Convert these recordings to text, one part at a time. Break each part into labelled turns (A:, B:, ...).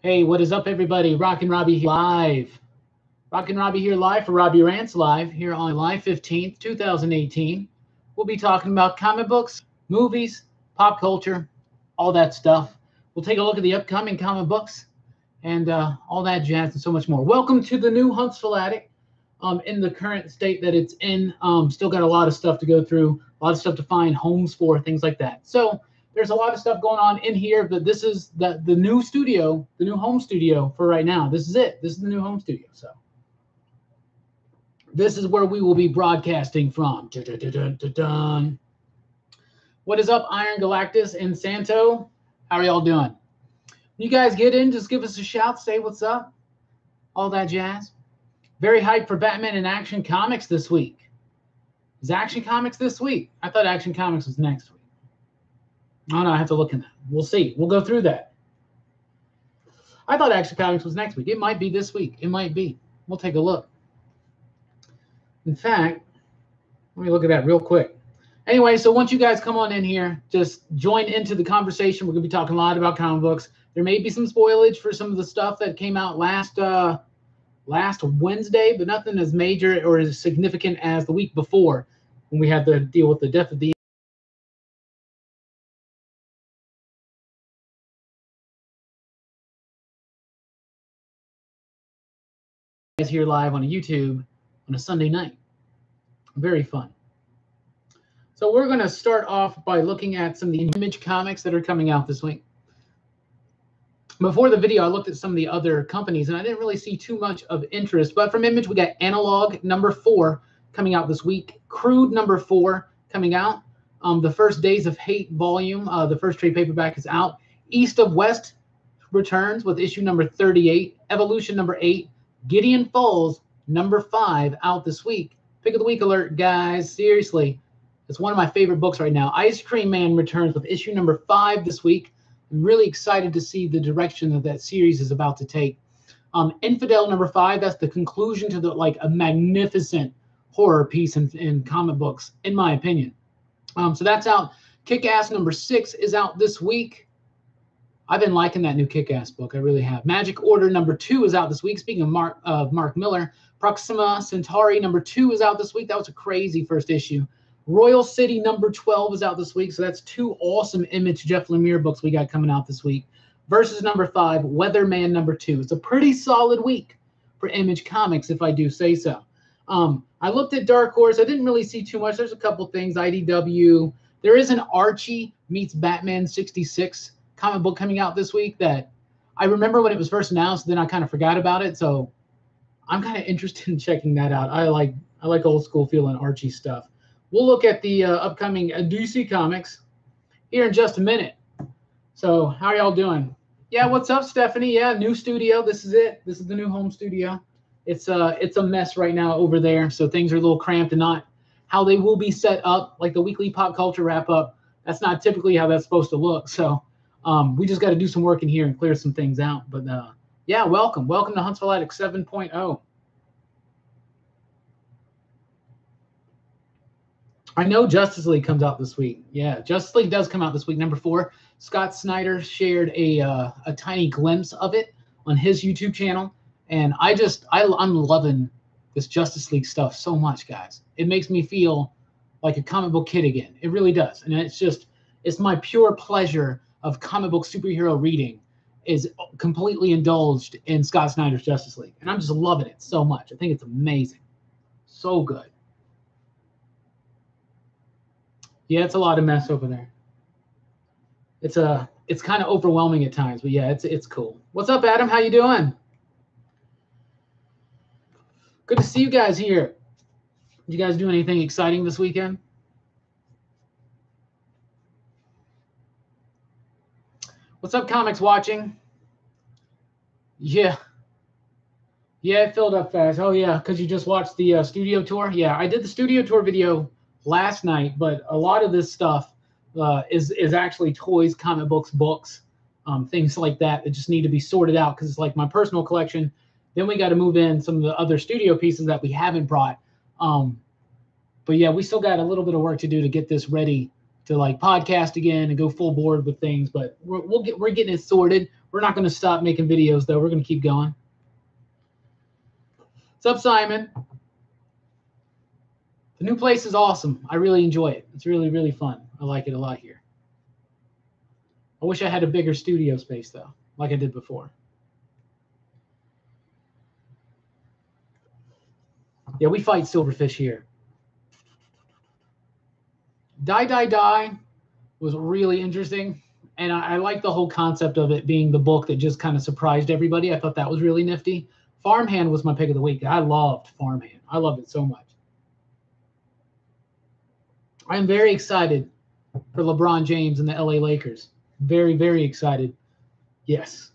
A: Hey, what is up, everybody? Rockin' Robbie here live. Rockin' Robbie here live for Robbie Rants live here on July 15th, 2018. We'll be talking about comic books, movies, pop culture, all that stuff. We'll take a look at the upcoming comic books and all that jazz and so much more. Welcome to the new Huntsville Attic in the current state that it's in. Still got a lot of stuff to go through, a lot of stuff to find homes for, things like that. So there's a lot of stuff going on in here, but this is the new studio, the new home studio for right now. This is it. This is the new home studio. So this is where we will be broadcasting from. Dun, dun, dun, dun, dun. What is up, Iron Galactus and Santo? How are y'all doing? You guys get in, just give us a shout, say what's up, all that jazz. Very hyped for Batman and Action Comics this week. Is Action Comics this week? I thought Action Comics was next week. Oh, no, I have to look in that. We'll see. We'll go through that. I thought Action Comics was next week. It might be this week. It might be. We'll take a look. In fact, let me look at that real quick. Anyway, so once you guys come on in here, just join into the conversation. We're going to be talking a lot about comic books. There may be some spoilage for some of the stuff that came out last Wednesday, but nothing as major or as significant as the week before when we had to deal with the death of the here live on YouTube on a Sunday night. Very fun. So we're going to start off by looking at some of the Image comics that are coming out this week. Before the video, I looked at some of the other companies, and I didn't really see too much of interest. But from Image, we got Analog #4 coming out this week. Crude #4 coming out. The First Days of Hate volume, the first trade paperback is out. East of West returns with issue number 38. Evolution #8. Gideon Falls #5 out this week. Pick of the week alert, guys. Seriously, it's one of my favorite books right now. Ice Cream Man returns with issue #5 this week. I'm really excited to see the direction that series is about to take. Infidel #5. That's the conclusion to a magnificent horror piece in comic books, in my opinion. So that's out. Kick-Ass #6 is out this week. I've been liking that new Kick-Ass book. I really have. Magic Order #2 is out this week. Speaking of Mark Miller, Proxima Centauri #2 is out this week. That was a crazy first issue. Royal City #12 is out this week. So that's two awesome Image Jeff Lemire books we got coming out this week. Versus #5, Weatherman #2. It's a pretty solid week for Image Comics, if I do say so. I looked at Dark Horse. I didn't really see too much. There's a couple things. IDW. There is an Archie meets Batman 66 comic book coming out this week that I remember when it was first announced, then I kind of forgot about it. So I'm kind of interested in checking that out. I like old school feeling Archie stuff. We'll look at the upcoming DC Comics here in just a minute. So how are y'all doing? Yeah, what's up, Stephanie? Yeah, new studio. This is it. This is the new home studio. It's a mess right now over there. So things are a little cramped and not how they will be set up, like the weekly pop culture wrap up. That's not typically how that's supposed to look. So we just got to do some work in here and clear some things out. But yeah, welcome to Huntsville Attic 7.0. I know Justice League comes out this week. Yeah, Justice League does come out this week. #4. Scott Snyder shared a tiny glimpse of it on his YouTube channel, and I'm loving this Justice League stuff so much, guys. It makes me feel like a comic book kid again. It really does, and it's my pure pleasure of comic book superhero reading is completely indulged in Scott Snyder's Justice League, and I'm just loving it so much. I think it's amazing, so good. Yeah, it's a lot of mess over there. It's kind of overwhelming at times, but yeah, it's cool. What's up, Adam? How you doing? Good to see you guys here. Did you guys do anything exciting this weekend? What's up, Comics Watching? Yeah. Yeah, it filled up fast. Oh, yeah, because you just watched the studio tour? Yeah, I did the studio tour video last night, but a lot of this stuff is actually toys, comic books, things like that just need to be sorted out because it's like my personal collection. Then we got to move in some of the other studio pieces that we haven't brought. But yeah, we still got a little bit of work to do to get this ready like podcast again and go full board with things. But we're getting it sorted. We're not going to stop making videos though. We're going to keep going. What's up, Simon? The new place is awesome. I really enjoy it. It's really, really fun. I like it a lot here. I wish I had a bigger studio space though, like I did before. Yeah, we fight silverfish here. Die was really interesting. And I like the whole concept of it being the book that just kind of surprised everybody. I thought that was really nifty. Farmhand was my pick of the week. I loved Farmhand. I loved it so much. I'm very excited for LeBron James and the LA Lakers. Very, very excited. Yes.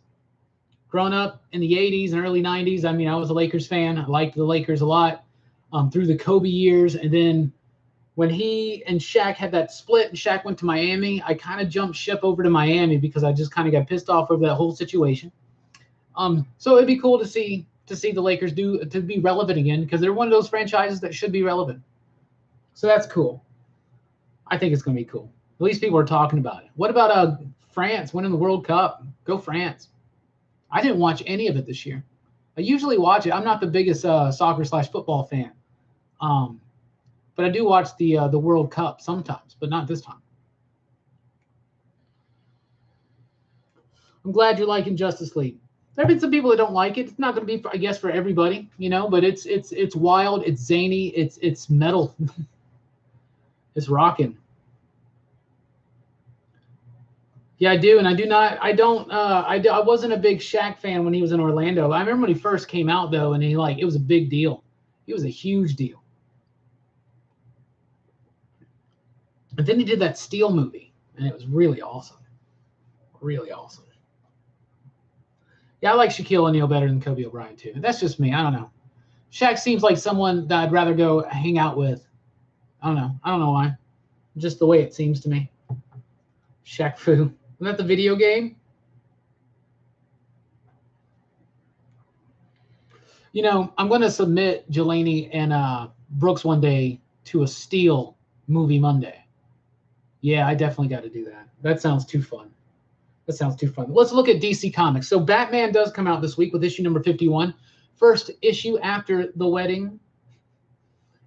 A: Growing up in the 80s and early 90s, I mean, I was a Lakers fan. I liked the Lakers a lot through the Kobe years. And then when he and Shaq had that split and Shaq went to Miami, I kind of jumped ship over to Miami because I just kind of got pissed off over that whole situation. So it'd be cool to see the Lakers to be relevant again, because they're one of those franchises that should be relevant. So that's cool. I think it's going to be cool. At least people are talking about it. What about France winning the World Cup? Go France. I didn't watch any of it this year. I usually watch it. I'm not the biggest soccer/football fan. But I do watch the World Cup sometimes, but not this time. I'm glad you're liking Justice League. There have been some people that don't like it. It's not going to be, I guess, for everybody, you know. But it's wild. It's zany. It's metal. It's rocking. Yeah, I do, and I wasn't a big Shaq fan when he was in Orlando. I remember when he first came out though, and it was a big deal. It was a huge deal. And then he did that Steel movie, and it was really awesome. Really awesome. Yeah, I like Shaquille O'Neal better than Kobe Bryant too. That's just me. I don't know. Shaq seems like someone that I'd rather go hang out with. I don't know. I don't know why. Just the way it seems to me. Shaq Fu. Isn't that the video game? You know, I'm going to submit Jelani and Brooks one day to a Steel movie Monday. Yeah, I definitely got to do that. That sounds too fun. That sounds too fun. Let's look at DC Comics. So Batman does come out this week with issue number 51. First issue after the wedding.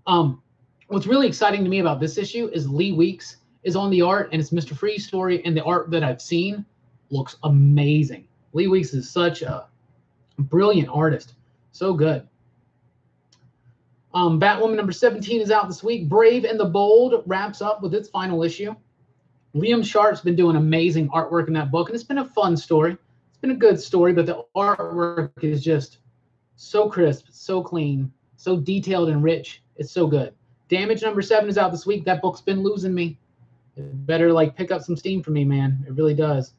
A: What's really exciting to me about this issue is Lee Weeks is on the art, and it's Mr. Freeze story, and the art that I've seen looks amazing. Lee Weeks is such a brilliant artist. So good. Batwoman number 17 is out this week. Brave and the Bold wraps up with its final issue. Liam Sharp's been doing amazing artwork in that book, and it's been a fun story. It's been a good story, but the artwork is just so crisp, so clean, so detailed and rich. It's so good. Damage number 7 is out this week. That book's been losing me. It better pick up some steam for me, man. It really does.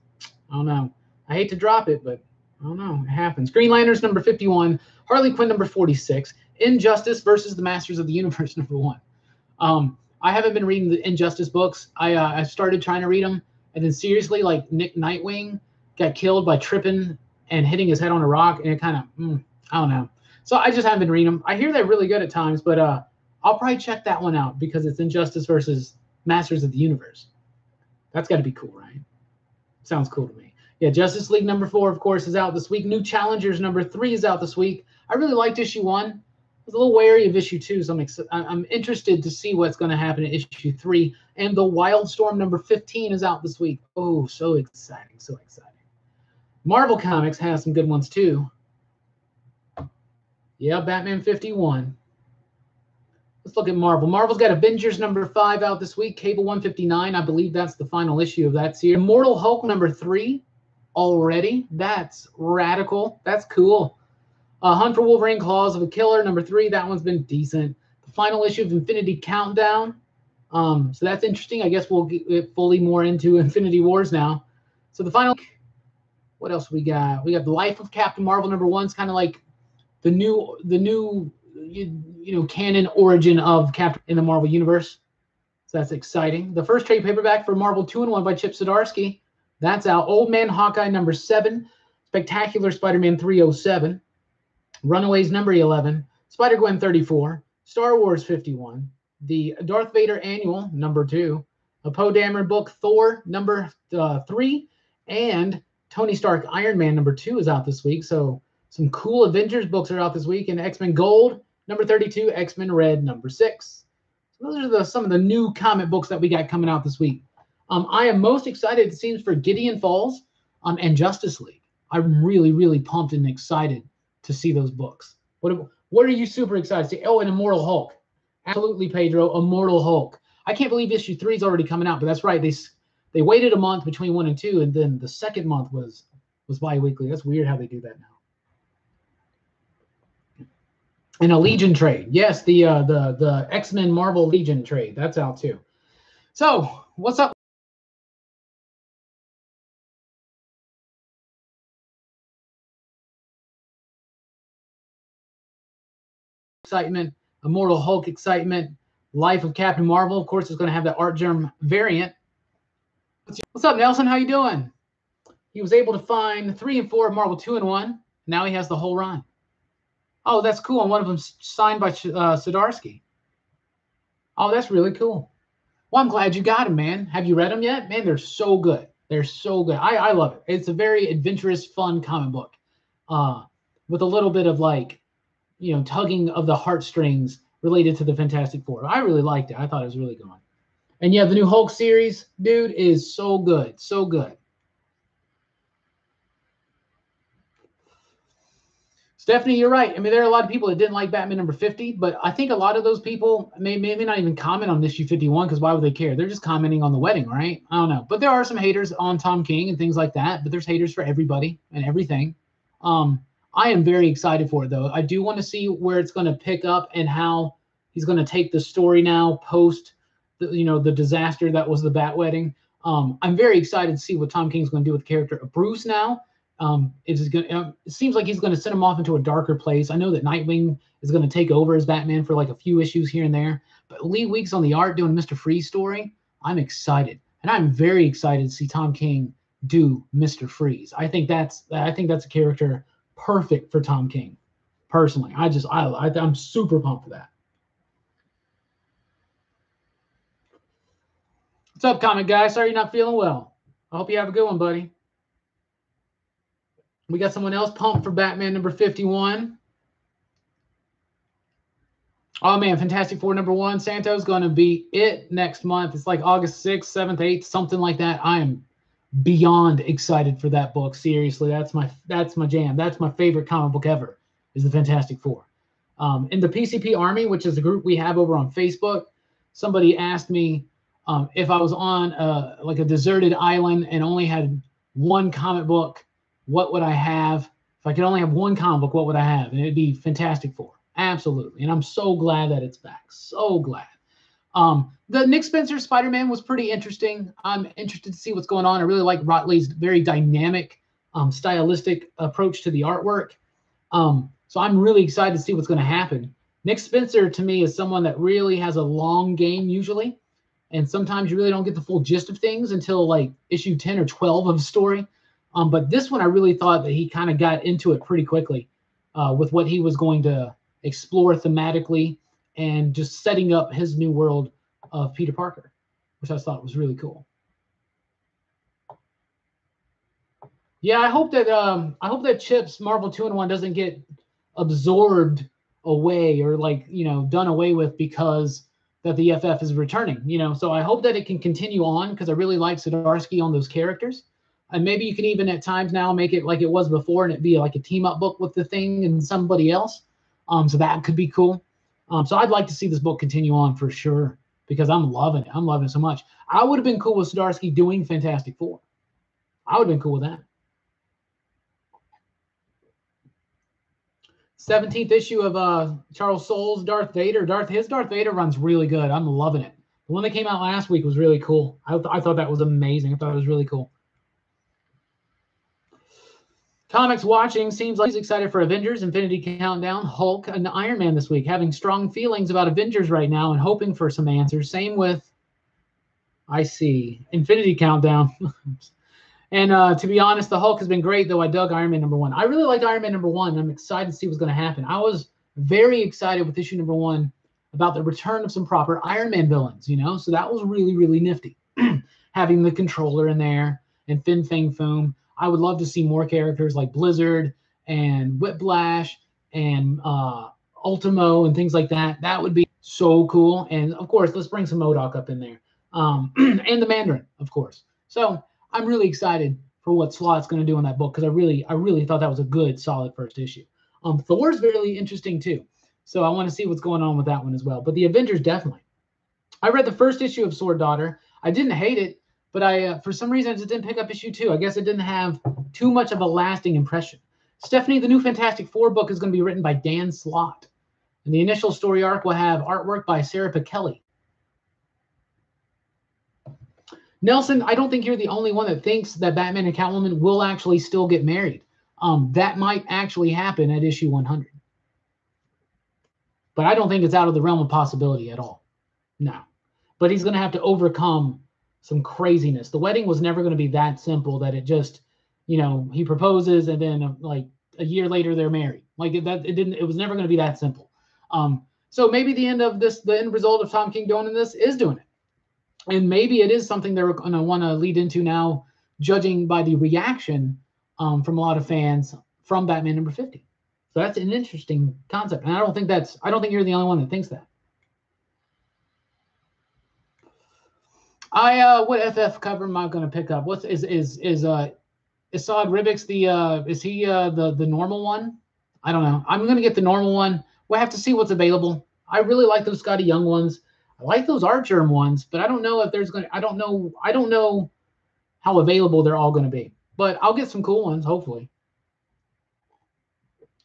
A: I don't know. I hate to drop it, but I don't know. It happens. Green Lanterns number 51. Harley Quinn number 46. Injustice versus the Masters of the Universe number 1. I haven't been reading the Injustice books. I started trying to read them, and then seriously, Nick Nightwing got killed by tripping and hitting his head on a rock, and it kind of, I don't know. So I just haven't been reading them. I hear they're really good at times, but I'll probably check that one out because it's Injustice versus Masters of the Universe. That's got to be cool, right? Sounds cool to me. Yeah, Justice League number 4, of course, is out this week. New Challengers number 3 is out this week. I really liked issue 1. I was a little wary of issue 2, so I'm interested to see what's going to happen in issue 3. And the Wildstorm number 15 is out this week. Oh, so exciting, so exciting. Marvel Comics has some good ones too. Yeah, Batman 51. Let's look at Marvel. Marvel's got Avengers number 5 out this week. Cable 159. I believe that's the final issue of that series. Immortal Hulk number 3 already. That's radical. That's cool. Hunt for Wolverine, Claws of a Killer number 3. That one's been decent. The final issue of Infinity Countdown. So that's interesting. I guess we'll get fully more into Infinity Wars now. So the final, what else we got? We got The Life of Captain Marvel number 1. It's kind of like the new canon origin of Captain in the Marvel Universe. So that's exciting. The first trade paperback for Marvel 2-in-1 by Chip Zdarsky. That's out. Old Man Hawkeye number 7. Spectacular Spider-Man 307. Runaways number 11. Spider-Gwen 34. Star Wars 51. The Darth Vader Annual number 2. a Poe Dameron book, Thor number 3, and Tony Stark Iron Man number 2 is out this week. So some cool Avengers books are out this week, and X-Men Gold number 32, X-Men Red number 6. So those are some of the new comic books that we got coming out this week. I am most excited, it seems, for Gideon Falls and Justice League. I'm really, really pumped and excited to see those books. What are you super excited to see? Oh, and Immortal Hulk. Absolutely, Pedro. Immortal Hulk. I can't believe issue 3 is already coming out, but that's right. They waited a month between 1 and 2, and then the second month was bi-weekly. That's weird how they do that now. And a Legion trade. Yes, the X-Men Marvel Legion trade. That's out too. So, what's up? Excitement, Immortal Hulk excitement, Life of Captain Marvel. Of course, is going to have the Art Germ variant. What's up, Nelson? How you doing? He was able to find 3 and 4 of Marvel 2-in-1. Now he has the whole run. Oh, that's cool. And one of them signed by Zdarsky. Oh, that's really cool. Well, I'm glad you got them, man. Have you read them yet? Man, they're so good. They're so good. I love it. It's a very adventurous, fun comic book with a little bit of tugging of the heartstrings related to the Fantastic Four. I really liked it. I thought it was really good. And yeah, the new Hulk series, dude, is so good. So good. Stephanie, you're right. I mean, there are a lot of people that didn't like Batman number 50, but I think a lot of those people may not even comment on issue 51 because why would they care? They're just commenting on the wedding, right? I don't know. But there are some haters on Tom King and things like that, but there's haters for everybody and everything. I am very excited for it, though. I do want to see where it's going to pick up and how he's going to take the story now post the disaster that was the Bat Wedding. I'm very excited to see what Tom King's going to do with the character of Bruce now. It seems like he's going to send him off into a darker place. I know that Nightwing is going to take over as Batman for like a few issues here and there. But Lee Weeks on the art doing Mr. Freeze story, I'm excited. And I'm very excited to see Tom King do Mr. Freeze. I think that's a character perfect for Tom King. Personally, I'm super pumped for that. What's up, comic guy? Sorry you're not feeling well. I hope you have a good one, buddy. We got someone else pumped for Batman number 51. Oh, man, Fantastic Four number 1. Santo's going to be it next month. It's like August 6th, 7th, 8th, something like that. I am beyond excited for that book. Seriously, that's my jam. That's my favorite comic book ever, is the Fantastic Four. In the PCP Army, which is a group we have over on Facebook, somebody asked me if I was on like a deserted island and only had one comic book, what would I have? If I could only have one comic book, what would I have? And it'd be Fantastic Four. Absolutely. And I'm so glad that it's back. So glad. The Nick Spencer Spider-Man was pretty interesting. I'm interested to see what's going on. I really like Rotley's very dynamic, stylistic approach to the artwork. So I'm really excited to see what's going to happen. Nick Spencer, to me, is someone that really has a long game usually. And sometimes you really don't get the full gist of things until like issue 10 or 12 of the story. But this one, I really thought that he kind of got into it pretty quickly with what he was going to explore thematically and just setting up his new world of Peter Parker, which I thought was really cool. Yeah, I hope that Chip's Marvel 2-in-1 doesn't get absorbed away or done away with because that the FF is returning. So I hope that it can continue on because I really like Zdarsky on those characters. And maybe you can even at times now make it like it was before and it be like a team up book with the Thing and somebody else. So that could be cool. So I'd like to see this book continue on for sure because I'm loving it. I'm loving it so much. I would have been cool with Zdarsky doing Fantastic Four. I would have been cool with that. 17th issue of Charles Soule's Darth Vader. His Darth Vader run's really good. I'm loving it. The one that came out last week was really cool. I thought that was amazing. I thought it was really cool. Comics watching seems like he's excited for Avengers, Infinity Countdown, Hulk, and Iron Man this week. Having strong feelings about Avengers right now and hoping for some answers. Same with, I see, Infinity Countdown. And to be honest, the Hulk has been great, though I dug Iron Man number 1. I really liked Iron Man number 1, and I'm excited to see what's going to happen. I was very excited with issue number 1 about the return of some proper Iron Man villains, So that was really, really nifty. having the controller in there and Fin Fang Foom. I would love to see more characters like Blizzard and Whiplash and Ultimo and things like that. That would be so cool. And of course, let's bring some MODOK up in there. And the Mandarin, of course. So I'm really excited for what Slott's going to do in that book because I really thought that was a good, solid first issue. Thor's really interesting too. So I want to see what's going on with that one as well. But the Avengers, definitely. I read the first issue of Sword Daughter. I didn't hate it, but I for some reason I just didn't pick up issue 2. I guess it didn't have too much of a lasting impression. Stephanie, the new Fantastic Four book is going to be written by Dan Slott. And the initial story arc will have artwork by Sarah Pichelli. Nelson, I don't think you're the only one that thinks that Batman and Catwoman will actually still get married. That might actually happen at issue 100. But I don't think it's out of the realm of possibility at all. No. But he's going to have to overcome some craziness. The wedding was never going to be that simple that it just, you know, he proposes and then like a year later they're married. Like it was never going to be that simple. So maybe the end result of Tom King doing this is doing it. And maybe it is something they're going to want to lead into now, judging by the reaction from a lot of fans from Batman number 50. So that's an interesting concept. And I don't think you're the only one that thinks that. What FF cover am I going to pick up? Is Assad Ribix the normal one? I don't know. I'm going to get the normal one. We'll have to see what's available. I really like those Scotty Young ones. I like those Art Germ ones, but I don't know if there's I don't know how available they're all going to be. But I'll get some cool ones, hopefully.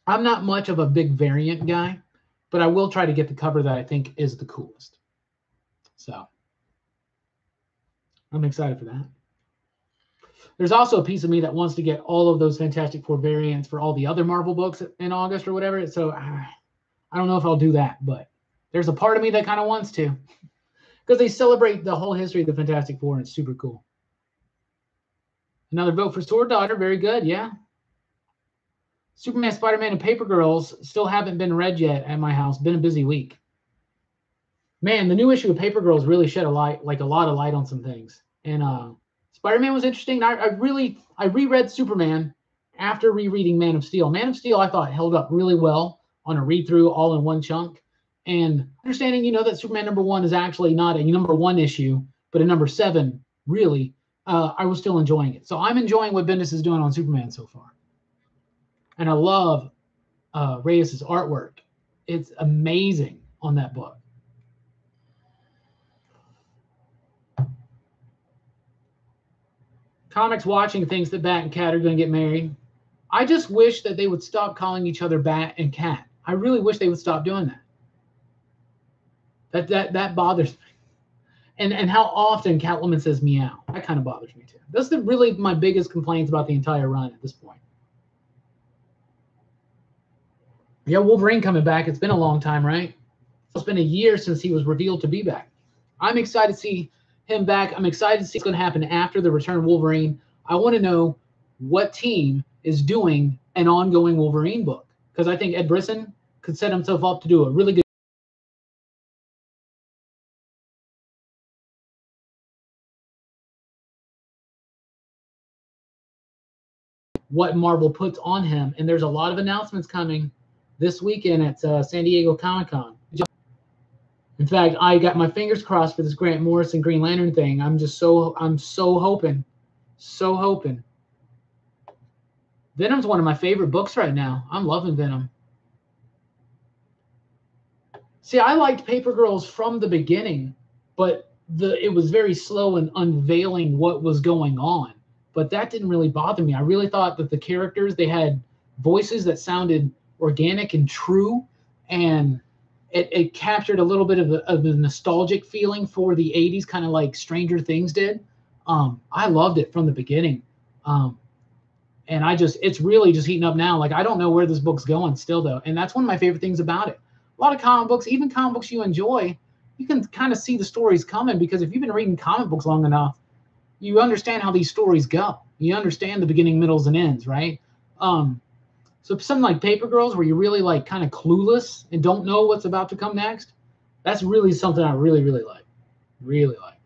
A: I'm not much of a big variant guy, but I will try to get the cover that I think is the coolest. So I'm excited for that. There's also a piece of me that wants to get all of those Fantastic Four variants for all the other Marvel books in August or whatever. So I don't know if I'll do that, but there's a part of me that kind of wants to because they celebrate the whole history of the Fantastic Four and it's super cool. Another vote for Sword Daughter. Very good. Yeah. Superman, Spider-Man, and Paper Girls still haven't been read yet at my house. Been a busy week. Man, the new issue of Paper Girls really shed a lot of light on some things. And Spider-Man was interesting. I reread Superman after rereading Man of Steel. Man of Steel I thought held up really well on a read-through all in one chunk. And understanding, that Superman number 1 is actually not a number 1 issue, but a number 7, really, I was still enjoying it. So I'm enjoying what Bendis is doing on Superman so far. And I love Reyes' artwork. It's amazing on that book. Comics Watching thinks that Bat and Cat are going to get married. I just wish that they would stop calling each other Bat and Cat. I really wish they would stop doing that. That bothers me. And how often Catwoman says meow. That kind of bothers me too. That's really my biggest complaints about the entire run at this point. Yeah, Wolverine coming back. It's been a long time, right? It's been a year since he was revealed to be back. I'm excited to see him back. I'm excited to see what's going to happen after the return of Wolverine. I want to know what team is doing an ongoing Wolverine book because I think Ed Brisson could set himself up to do a really good what Marvel puts on him. And there's a lot of announcements coming this weekend at San Diego Comic-Con. In fact, I got my fingers crossed for this Grant Morrison Green Lantern thing. I'm so hoping. Venom's one of my favorite books right now. I'm loving Venom. See, I liked Paper Girls from the beginning, but it was very slow in unveiling what was going on. But that didn't really bother me. I really thought that the characters, they had voices that sounded organic and true, and it captured a little bit of the nostalgic feeling for the 80s, kind of like Stranger Things did. I loved it from the beginning. And it's really just heating up now. Like, I don't know where this book's going still, though. And that's one of my favorite things about it. A lot of comic books, even comic books you enjoy, you can kind of see the stories coming because if you've been reading comic books long enough, you understand how these stories go. You understand the beginning, middles, and ends, right? So something like Paper Girls, where you're really like kind of clueless and don't know what's about to come next, that's really something I really, really like. Really like.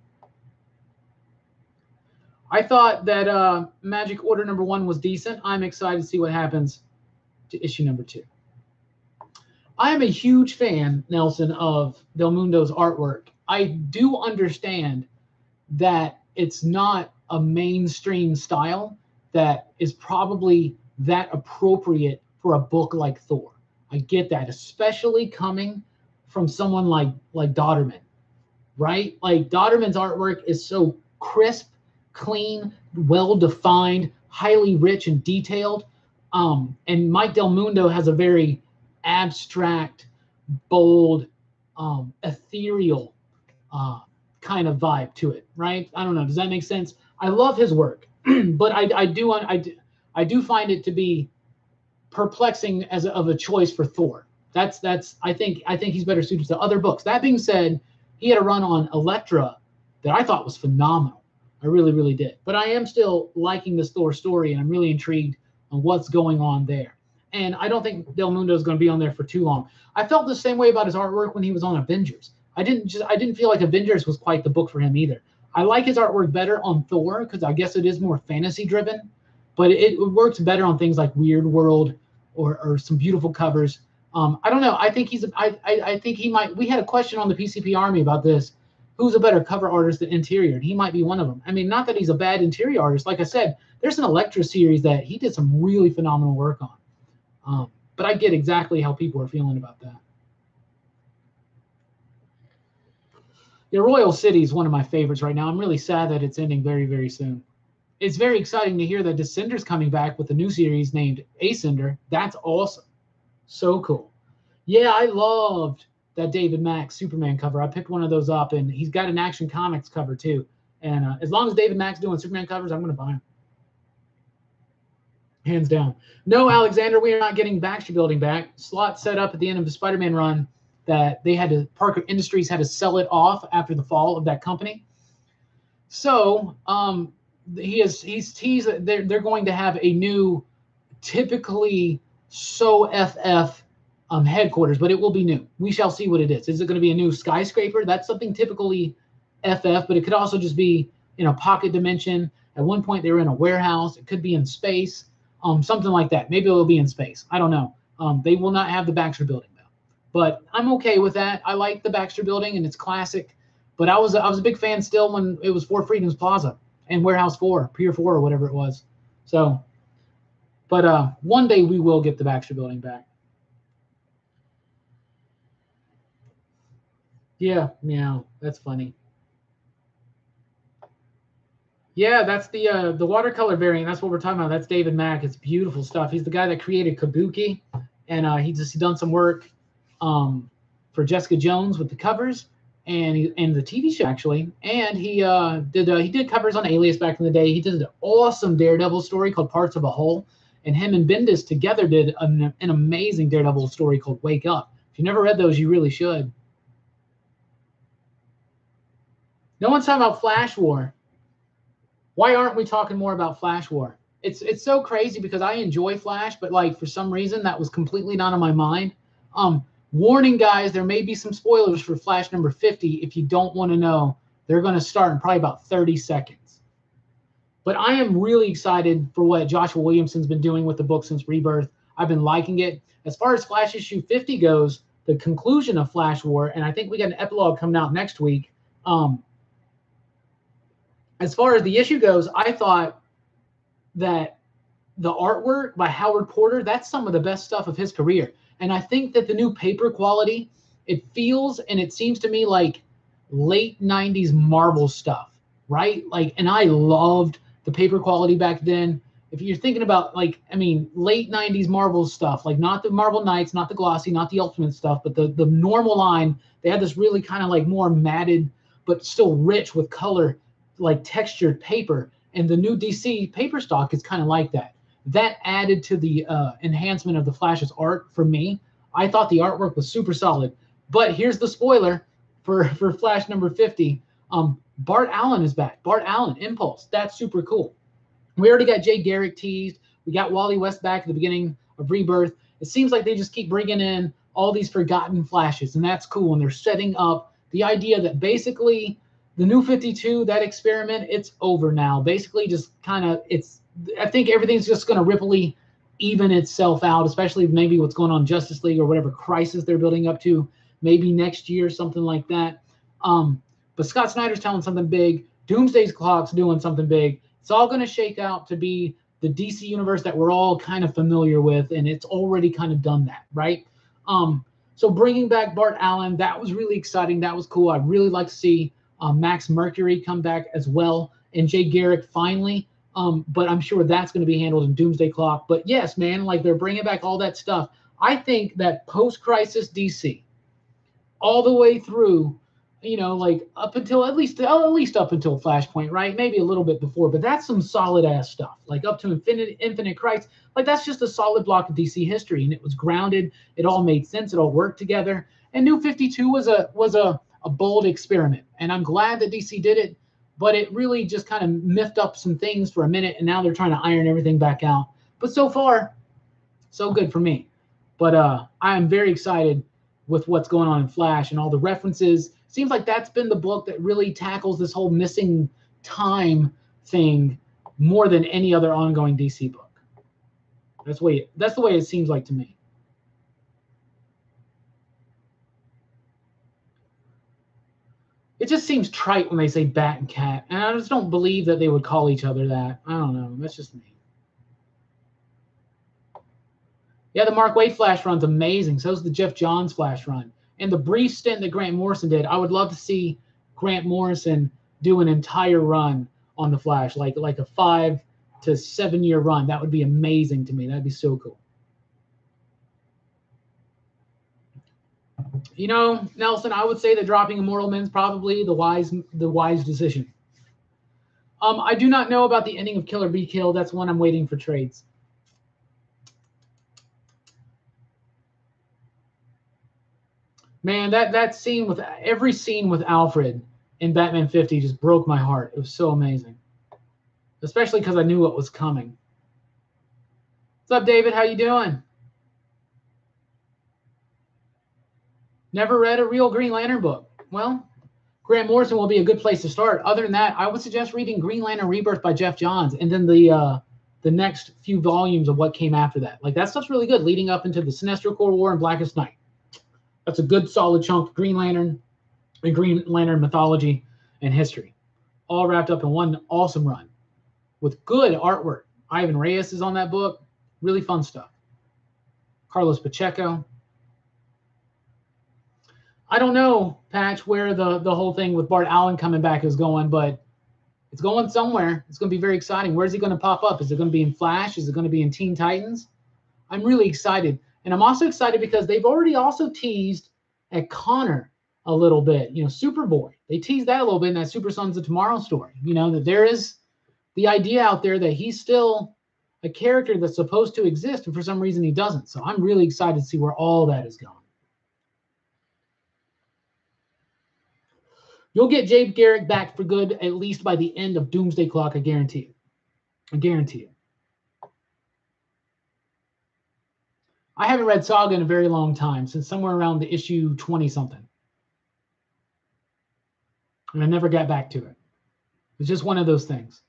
A: I thought that Magic Order #1 was decent. I'm excited to see what happens to issue #2. I am a huge fan, Nelson, of Del Mundo's artwork. I do understand that it's not a mainstream style that is probably that appropriate for a book like Thor. I get that, especially coming from someone like Dodderman, right? Like Dodderman's artwork is so crisp, clean, well-defined, highly rich and detailed. And Mike Del Mundo has a very abstract, bold, ethereal kind of vibe to it, right? I don't know. Does that make sense? I love his work, but I do find it to be perplexing of a choice for Thor. That's I think he's better suited to other books. That being said, he had a run on Elektra that I thought was phenomenal. I really, really did. But I am still liking this Thor story, and I'm really intrigued on what's going on there. And I don't think Del Mundo is going to be on there for too long. I felt the same way about his artwork when he was on Avengers. I didn't feel like Avengers was quite the book for him either. I like his artwork better on Thor because I guess it is more fantasy driven, but it works better on things like Weird World or some beautiful covers. I don't know. I think I think he might. We had a question on the PCP Army about this. Who's a better cover artist than interior? And he might be one of them. I mean, not that he's a bad interior artist. Like I said, there's an Elektra series that he did some really phenomenal work on. But I get exactly how people are feeling about that. Yeah, Royal City is one of my favorites right now. I'm really sad that it's ending very, very soon. It's very exciting to hear that Descender's coming back with a new series named Ascender. That's awesome. So cool. Yeah, I loved that David Mack's Superman cover. I picked one of those up, and he's got an Action Comics cover too. And as long as David Mack's doing Superman covers, I'm going to buy them. Hands down. No, Alexander, we are not getting Baxter Building back. Slot set up at the end of the Spider-Man run that they had to, Parker Industries had to sell it off after the fall of that company. So he's teased that they're going to have a new, typically so FF headquarters, but it will be new. We shall see what it is. Is it going to be a new skyscraper? That's something typically FF, but it could also just be in a pocket dimension. At one point, they were in a warehouse. It could be in space, something like that. Maybe it'll be in space. I don't know. They will not have the Baxter Building, though. But I'm okay with that. I like the Baxter Building, and it's classic. But I was a big fan still when it was Fort Freedoms Plaza and Warehouse 4, Pier 4, or whatever it was. So, but one day we will get the Baxter Building back. Yeah, meow. That's funny. Yeah, that's the watercolor variant. That's what we're talking about. That's David Mack. It's beautiful stuff. He's the guy that created Kabuki, and he's done some work for Jessica Jones with the covers and the TV show actually. And he did covers on Alias back in the day. He did an awesome Daredevil story called Parts of a Whole, and him and Bendis together did an amazing Daredevil story called Wake Up. If you never read those, you really should. No one's talking about Flash War. Why aren't we talking more about Flash War? It's so crazy because I enjoy Flash, but like for some reason that was completely not on my mind. Warning, guys, there may be some spoilers for Flash number 50. If you don't want to know, they're going to start in probably about 30 seconds. But I am really excited for what Joshua Williamson's been doing with the book since Rebirth. I've been liking it. As far as Flash issue 50 goes, the conclusion of Flash War, and I think we got an epilogue coming out next week. As far as the issue goes, I thought that the artwork by Howard Porter, that's some of the best stuff of his career. And I think that the new paper quality, it feels and it seems to me like late 90s Marvel stuff, right? Like, and I loved the paper quality back then. If you're thinking about like, I mean, late 90s Marvel stuff, like not the Marvel Knights, not the glossy, not the Ultimate stuff, but the normal line, they had this really kind of like more matted, but still rich with color, like textured paper. And the new DC paper stock is kind of like that. That added to the enhancement of the Flash's art for me. I thought the artwork was super solid. But here's the spoiler for Flash number 50. Bart Allen is back. Bart Allen, Impulse. That's super cool. We already got Jay Garrick teased. We got Wally West back at the beginning of Rebirth. It seems like they just keep bringing in all these forgotten Flashes, and that's cool. And they're setting up the idea that basically the New 52, that experiment, it's over now. Basically, just kind of, I think everything's just going to ripply even itself out, especially maybe what's going on in Justice League or whatever crisis they're building up to, maybe next year, something like that. But Scott Snyder's telling something big. Doomsday Clock's doing something big. It's all going to shake out to be the DC universe that we're all kind of familiar with, and it's already kind of done that, right? So bringing back Bart Allen, that was really exciting. That was cool. I'd really like to see Max Mercury come back as well, and Jay Garrick finally. But I'm sure that's going to be handled in Doomsday Clock. But yes, man, like they're bringing back all that stuff. I think that post-crisis DC, all the way through, like up until at least up until Flashpoint, right? Maybe a little bit before, but that's some solid ass stuff. Like up to Infinite Crisis, like that's just a solid block of DC history, and it was grounded. It all made sense. It all worked together. And New 52 was a bold experiment, and I'm glad that DC did it. But it really just kind of miffed up some things for a minute, and now they're trying to iron everything back out. But so far, so good for me. But I am very excited with what's going on in Flash and all the references. Seems like that's been the book that really tackles this whole missing time thing more than any other ongoing DC book. That's the way it seems like to me. It just seems trite when they say bat and cat, and I just don't believe that they would call each other that. I don't know. That's just me. Yeah, the Mark Waid Flash run's amazing. So is the Jeff Johns Flash run. And the brief stint that Grant Morrison did, I would love to see Grant Morrison do an entire run on the Flash, like a 5 to 7 year run. That would be amazing to me. That'd be so cool. Nelson, I would say that dropping Immortal Men's probably the wise decision. I do not know about the ending of Killer Be Killed. That's one I'm waiting for trades. Man, that scene with every scene with Alfred in Batman 50 just broke my heart. It was so amazing, especially because I knew what was coming. What's up, David? How you doing? Never read a real Green Lantern book. Well, Grant Morrison will be a good place to start. Other than that, I would suggest reading Green Lantern Rebirth by Jeff Johns, and then the next few volumes of what came after that. Like that stuff's really good, leading up into the Sinestro Corps War and Blackest Night. That's a good solid chunk of Green Lantern and Green Lantern mythology and history, all wrapped up in one awesome run with good artwork. Ivan Reyes is on that book. Really fun stuff. Carlos Pacheco. I don't know, Patch, where the whole thing with Bart Allen coming back is going, but it's going somewhere. It's going to be very exciting. Where's he going to pop up? Is it going to be in Flash? Is it going to be in Teen Titans? I'm really excited. And I'm also excited because they've already also teased at Connor a little bit. Superboy. They teased that a little bit in that Super Sons of Tomorrow story. That there is the idea out there that he's still a character that's supposed to exist, and for some reason he doesn't. So I'm really excited to see where all that is going. You'll get Jay Garrick back for good at least by the end of Doomsday Clock, I guarantee it. I guarantee it. I haven't read Saga in a very long time, since somewhere around the issue 20-something. And I never got back to it. It's just one of those things.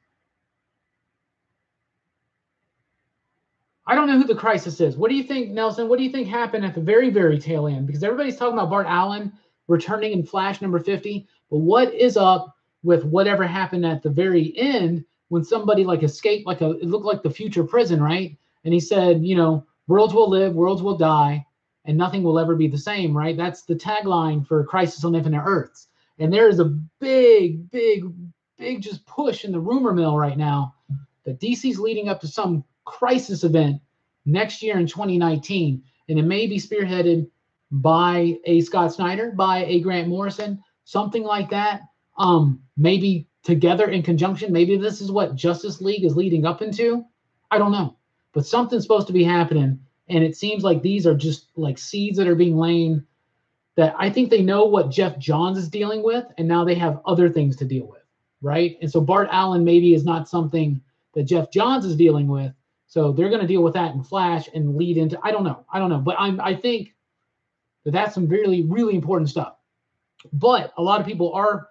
A: I don't know who the crisis is. What do you think, Nelson? What do you think happened at the very, very tail end? Because everybody's talking about Bart Allen returning in Flash number 50. But what is up with whatever happened at the very end when somebody escaped, it looked like the future prison, right? And he said, worlds will live, worlds will die, and nothing will ever be the same, right? That's the tagline for Crisis on Infinite Earths. And there is a big just push in the rumor mill right now that DC's leading up to some crisis event next year in 2019. And it may be spearheaded by a Scott Snyder, by a Grant Morrison, something like that. Maybe together in conjunction. Maybe this is what Justice League is leading up into. I don't know. But something's supposed to be happening, and it seems like these are just like seeds that are being laid that I think they know what Jeff Johns is dealing with, and now they have other things to deal with, right? And so Bart Allen maybe is not something that Jeff Johns is dealing with, so they're going to deal with that in Flash and lead into, I don't know, but I think that that's some really, really important stuff. But a lot of people are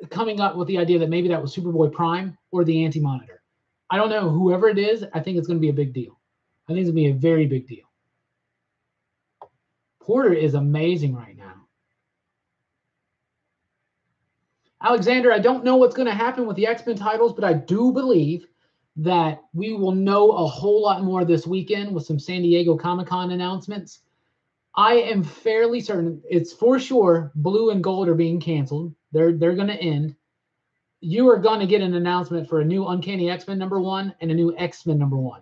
A: coming up with the idea that maybe that was Superboy Prime or the Anti-Monitor. I don't know. Whoever it is, I think it's going to be a big deal. I think it's going to be a very big deal. Porter is amazing right now. Alexander, I don't know what's going to happen with the X-Men titles, but I do believe that we will know a whole lot more this weekend with some San Diego Comic-Con announcements. I am fairly certain it's for sure Blue and Gold are being canceled. They're going to end. You are going to get an announcement for a new Uncanny X-Men #1 and a new X-Men #1.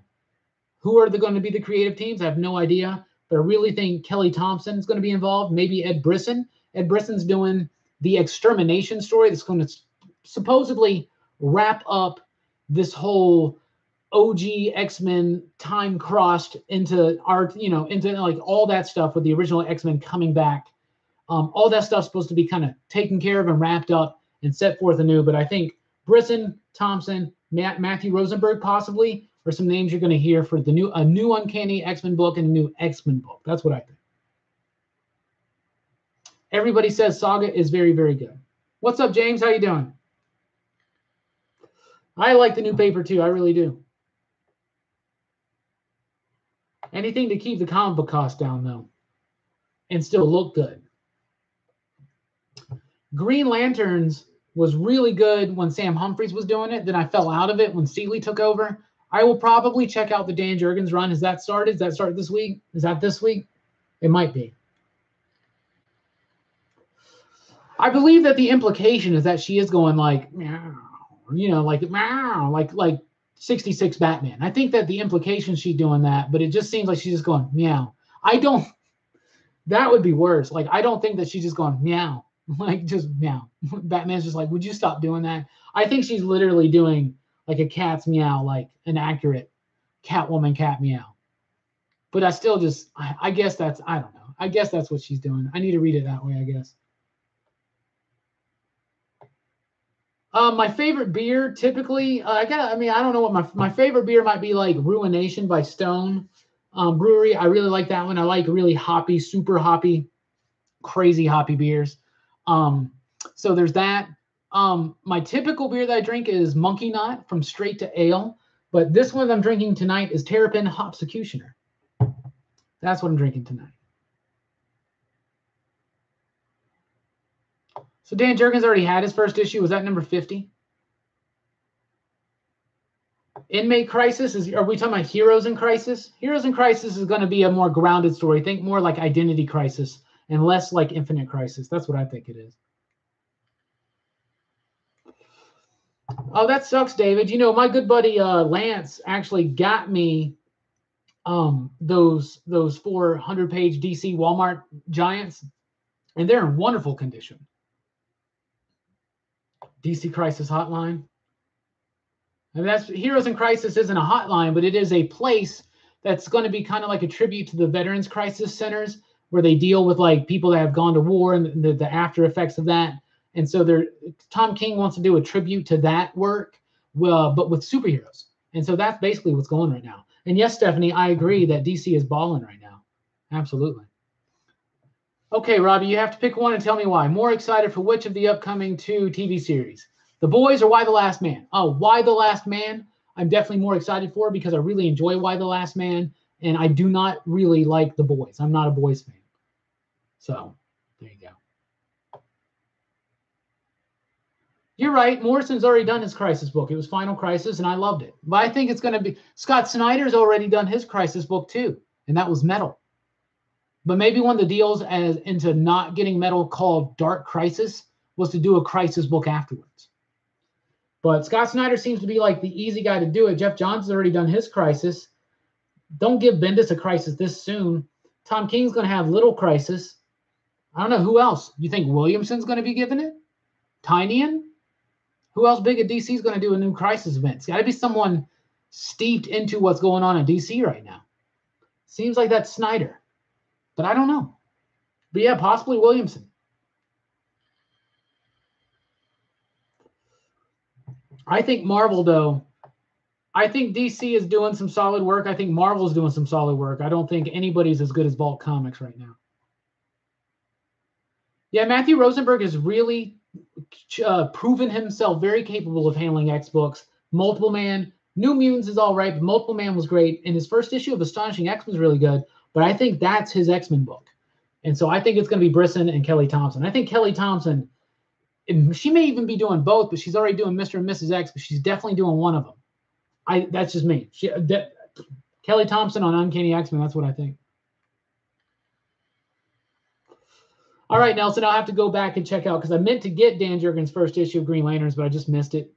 A: Who are going to be the creative teams? I have no idea, but I really think Kelly Thompson is going to be involved. Maybe Ed Brisson. Ed Brisson's doing the Extermination story that's going to supposedly wrap up this whole OG X-Men time crossed into art, into like all that stuff with the original X-Men coming back. All that stuff's supposed to be kind of taken care of and wrapped up and set forth anew. But I think Brisson, Thompson, Matthew Rosenberg possibly are some names you're going to hear for a new Uncanny X-Men book and a new X-Men book. That's what I think. Everybody says Saga is very, very good. What's up, James? How you doing? I like the new paper too. I really do. Anything to keep the comic book cost down, though, and still look good. Green Lanterns was really good when Sam Humphries was doing it. Then I fell out of it when Seeley took over. I will probably check out the Dan Jurgens run. Has that started? Does that start this week? Is that this week? It might be. I believe that the implication is that she is going like, meow, like 66 Batman. I think that the implication she's doing that, but it just seems like she's just going meow. That would be worse. Like, I don't think that she's just going meow, like just meow. Batman's just like, would you stop doing that? I think she's literally doing like a cat's meow, like an accurate Catwoman cat meow. But I still just, I guess that's, I don't know. I guess that's what she's doing. I need to read it that way, I guess. My favorite beer, typically, I don't know what my favorite beer might be, like Ruination by Stone Brewery. I really like that one. I like really hoppy, super hoppy, crazy hoppy beers. So there's that. My typical beer that I drink is Monkey Knot from Straight to Ale, but this one I'm drinking tonight is Terrapin Hopsecutioner. That's what I'm drinking tonight. So Dan Jurgens already had his first issue. Was that number 50? Inmate Crisis, are we talking about Heroes in Crisis? Heroes in Crisis is going to be a more grounded story. Think more like Identity Crisis and less like Infinite Crisis. That's what I think it is. Oh, that sucks, David. My good buddy Lance actually got me those 400-page DC Walmart Giants, and they're in wonderful condition. DC Crisis Hotline. And that's Heroes in Crisis isn't a hotline, but it is a place that's going to be kind of like a tribute to the Veterans Crisis Centers, where they deal with like people that have gone to war and the after effects of that. And so Tom King wants to do a tribute to that work, but with superheroes. And so that's basically what's going right now. And yes, Stephanie, I agree that DC is balling right now. Absolutely. Okay, Robbie, you have to pick one and tell me why. More excited for which of the upcoming 2 TV series? The Boys or Y the Last Man? Oh, Y the Last Man, I'm definitely more excited for because I really enjoy Y the Last Man, and I do not really like The Boys. I'm not a Boys fan. So, there you go. You're right. Morrison's already done his Crisis book. It was Final Crisis, and I loved it. But I think it's going to be... Scott Snyder's already done his Crisis book, too, and that was Metal. But maybe one of the deals into not getting Metal called Dark Crisis was to do a Crisis book afterwards. But Scott Snyder seems to be like the easy guy to do it. Jeff Johnson's already done his Crisis. Don't give Bendis a Crisis this soon. Tom King's going to have Little Crisis. I don't know. Who else? You think Williamson's going to be giving it? Tynion? Who else big at DC is going to do a new Crisis event? It's got to be someone steeped into what's going on in DC right now. Seems like that's Snyder. But I don't know. But yeah, possibly Williamson. I think Marvel, though, I think DC is doing some solid work. I think Marvel's doing some solid work. I don't think anybody's as good as Vault Comics right now. Yeah, Matthew Rosenberg is really proven himself very capable of handling X books. Multiple Man, New Mutants is all right, but Multiple Man was great. And his first issue of Astonishing X-Men is really good, but I think that's his X-Men book. And so I think it's going to be Brisson and Kelly Thompson. I think Kelly Thompson, she may even be doing both, but she's already doing Mr. and Mrs. X, but she's definitely doing one of them. That's just me. Kelly Thompson on Uncanny X-Men, that's what I think. All right, Nelson, I'll have to go back and check out because I meant to get Dan Jurgens' first issue of Green Lanterns, but I just missed it.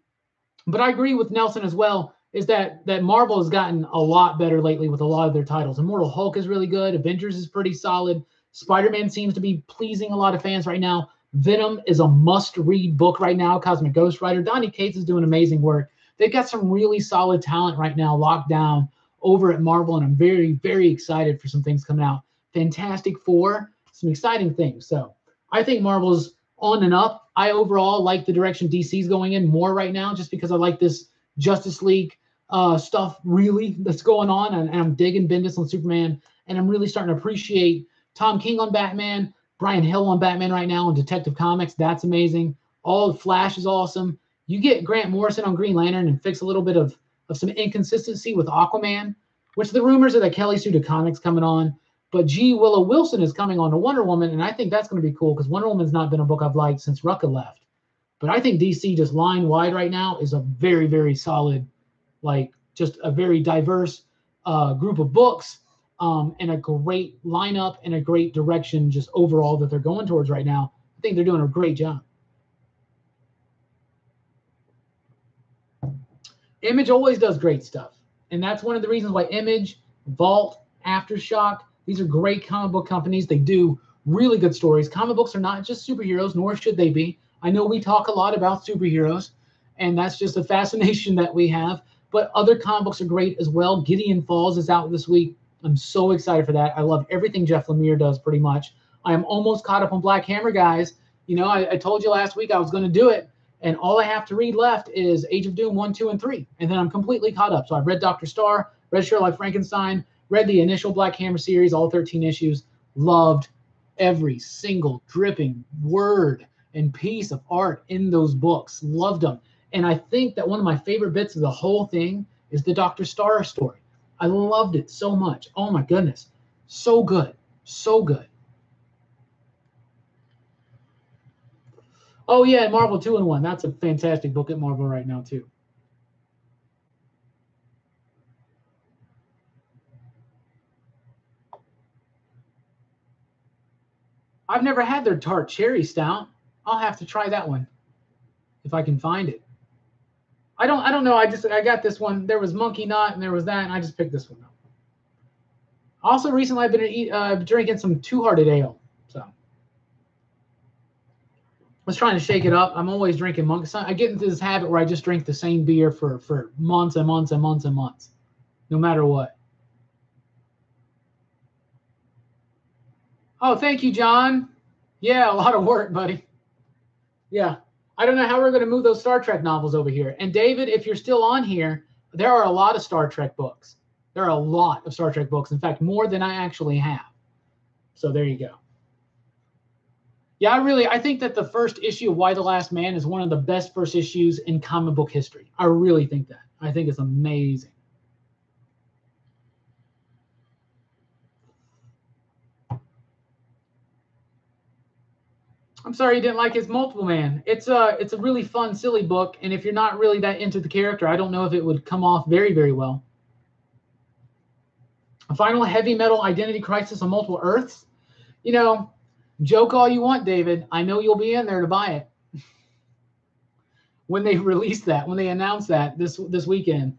A: But I agree with Nelson as well, is that Marvel has gotten a lot better lately with a lot of their titles. Immortal Hulk is really good. Avengers is pretty solid. Spider-Man seems to be pleasing a lot of fans right now. Venom is a must-read book right now. Cosmic Ghost Rider. Donny Cates is doing amazing work. They've got some really solid talent right now locked down over at Marvel, and I'm very, very excited for some things coming out. Fantastic Four, some exciting things. So I think Marvel's on and up. I overall like the direction DC's going in more right now just because I like this Justice League stuff really that's going on, and I'm digging Bendis on Superman, and I'm really starting to appreciate Tom King on Batman, Brian Hill on Batman right now on Detective Comics. That's amazing. All Flash is awesome. You get Grant Morrison on Green Lantern and fix a little bit of some inconsistency with Aquaman, which the rumors are that Kelly Sue DeConnick's coming on. But G. Willow Wilson is coming on to Wonder Woman, and I think that's going to be cool because Wonder Woman's not been a book I've liked since Rucka left. But I think DC just line wide right now is a very, very solid, like just a very diverse group of books and a great lineup and a great direction just overall that they're going towards right now. I think they're doing a great job. Image always does great stuff. And that's one of the reasons why Image, Vault, Aftershock, these are great comic book companies. They do really good stories. Comic books are not just superheroes, nor should they be. I know we talk a lot about superheroes, and that's just a fascination that we have. But other comic books are great as well. Gideon Falls is out this week. I'm so excited for that. I love everything Jeff Lemire does pretty much. I am almost caught up on Black Hammer, guys. You know, I told you last week I was going to do it, and all I have to read left is Age of Doom 1, 2, and 3, and then I'm completely caught up. So I've read Dr. Starr, read Sherlock Frankenstein, read the initial Black Hammer series, all 13 issues, loved every single dripping word and piece of art in those books, loved them. And I think that one of my favorite bits of the whole thing is the Dr. Starr story. I loved it so much. Oh my goodness. So good. So good. Oh yeah, Marvel 2-in-1. That's a fantastic book at Marvel right now too. I've never had their tart cherry stout. I'll have to try that one if I can find it. I don't know. I got this one. There was Monkey Nut and there was that, and I just picked this one up. Also, recently I've been drinking some Two Hearted Ale. So I was trying to shake it up. I'm always drinking Monkey. I get into this habit where I just drink the same beer for months and months and months and months, no matter what. Oh, thank you, John. Yeah, a lot of work, buddy. Yeah. I don't know how we're going to move those Star Trek novels over here. And David, if you're still on here, there are a lot of Star Trek books. There are a lot of Star Trek books. In fact, more than I actually have. So there you go. Yeah, I think that the first issue of Y the Last Man is one of the best first issues in comic book history. I really think that. I think it's amazing. I'm sorry you didn't like his Multiple Man. It's a really fun, silly book, and if you're not really that into the character, I don't know if it would come off very, very well. A final heavy metal identity crisis on multiple Earths. You know, joke all you want, David. I know you'll be in there to buy it when they release that, when they announce that this weekend.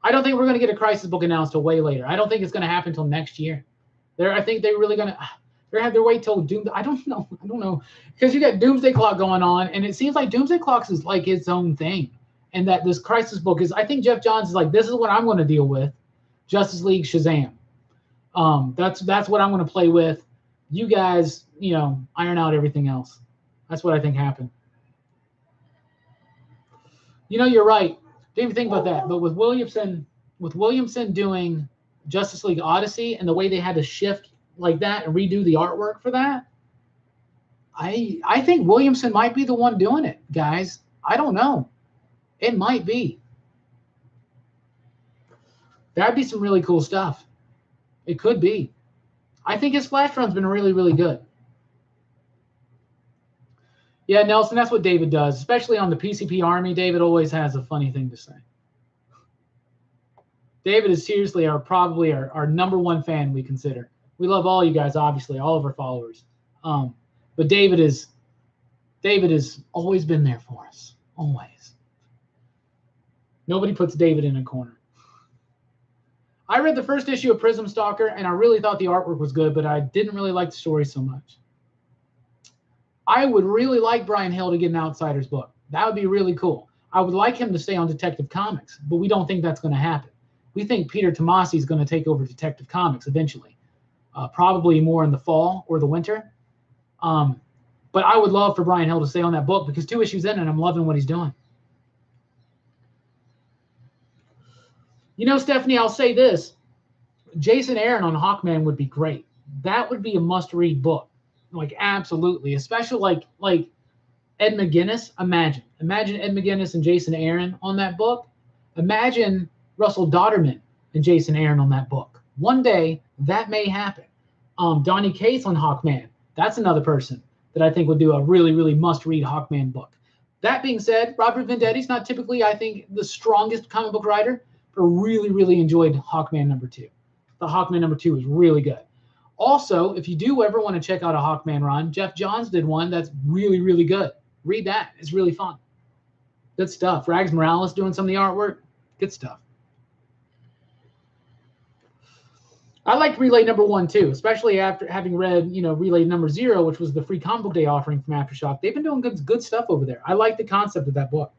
A: I don't think we're going to get a crisis book announced till way later. I don't think it's going to happen until next year. I think they're really going to. They have to wait till Doom. I don't know because you got Doomsday Clock going on, and it seems like Doomsday Clock is like its own thing, and that this crisis book is. I think Jeff Johns is like, this is what I'm going to deal with, Justice League Shazam. That's what I'm going to play with. You guys, iron out everything else. That's what I think happened. You're right. Didn't even think about that, but with Williamson doing Justice League Odyssey and the way they had to shift like that and redo the artwork for that, I think Williamson might be the one doing it, guys. I don't know. It might be. That'd be some really cool stuff. It could be. I think his flash run's been really, really good. Yeah, Nelson, that's what David does, especially on the PCP Army. David always has a funny thing to say. David is seriously probably our number one fan we consider. We love all you guys, obviously, all of our followers. But David has always been there for us, always. Nobody puts David in a corner. I read the first issue of Prism Stalker, and I really thought the artwork was good, but I didn't really like the story so much. I would really like Brian Hill to get an Outsiders book. That would be really cool. I would like him to stay on Detective Comics, but we don't think that's going to happen. We think Peter Tomasi is going to take over Detective Comics eventually, probably more in the fall or the winter. But I would love for Brian Hill to stay on that book because 2 issues in and I'm loving what he's doing. You know, Stephanie, I'll say this. Jason Aaron on Hawkman would be great. That would be a must-read book. Like, absolutely. Especially like Ed McGuinness. Imagine Ed McGuinness and Jason Aaron on that book. Imagine Russell Dodderman and Jason Aaron on that book. One day, that may happen. Donnie Cates on Hawkman. That's another person that I think would do a really, really must-read Hawkman book. That being said, Robert Vendetti's not typically, I think, the strongest comic book writer, but really, really enjoyed Hawkman #2. The Hawkman #2 was really good. Also, if you do ever want to check out a Hawkman run, Jeff Johns did one that's really, really good. Read that. It's really fun. Good stuff. Rags Morales doing some of the artwork. Good stuff. I liked Relay #1 too, especially after having read, Relay #0, which was the free comic book day offering from Aftershock. They've been doing good stuff over there. I like the concept of that book.